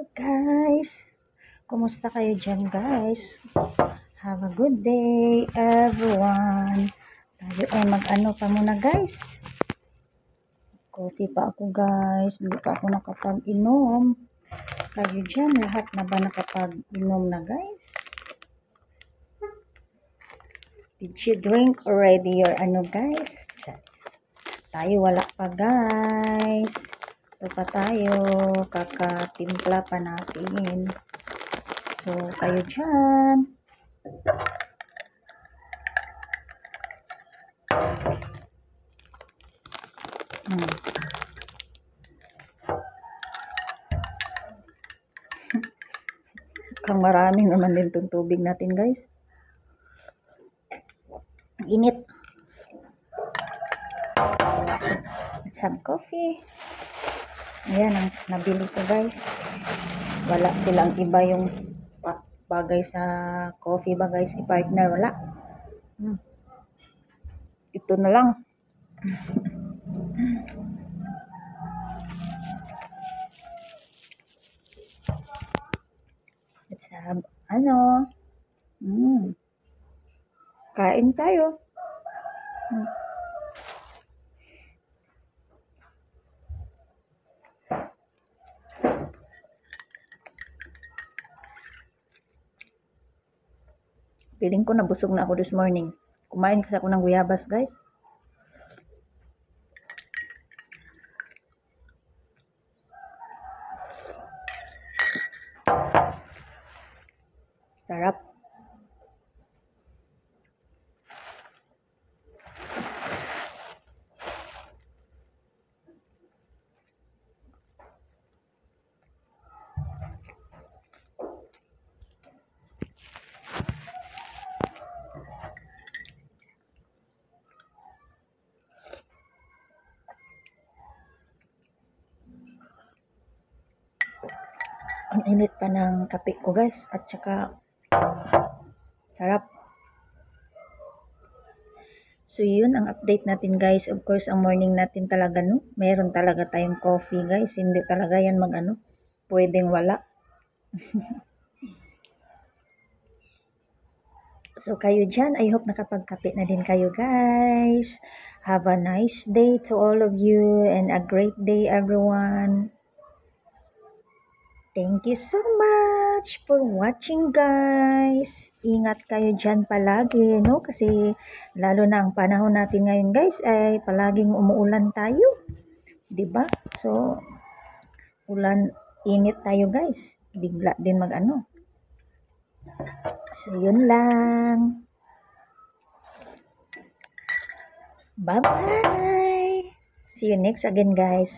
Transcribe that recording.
Guys, kumusta kayo dyan guys? Have a good day everyone. Tayo ay mag-ano pa muna guys. Coffee pa ako guys. Hindi pa ako nakapag-inom. Kayo dyan, lahat na ba nakapag-inom na guys? Did you drink already your ano guys? Tayo wala pa guys. Ito pa tayo. Kakatimpla pa natin. So, kayo dyan. Kang marami naman din itong tubig natin guys. Ang init. Let's have coffee. Ayan ang nabili ko guys. Wala silang iba yung bagay sa coffee ba guys, i-partner, wala. Ito na lang. Let's have kain tayo. Feeling ko nabusog na ako this morning. Kumain kasi ako ng guyabas guys. Sarap. Ang init pa ng kape ko guys, at saka sarap. So yun ang update natin guys. Of course ang morning natin talaga no, meron talaga tayong coffee guys. Hindi talaga yan pwedeng wala. So kayo dyan, I hope nakapagkape na din kayo guys. Have a nice day to all of you and a great day everyone. Thank you so much for watching guys. Ingat kayo dyan palagi, no? Kasi lalo na ang panahon natin ngayon guys ay palaging umuulan tayo. 'Di ba? So, init tayo guys. Bigla din So, yun lang. Bye-bye! See you next again guys.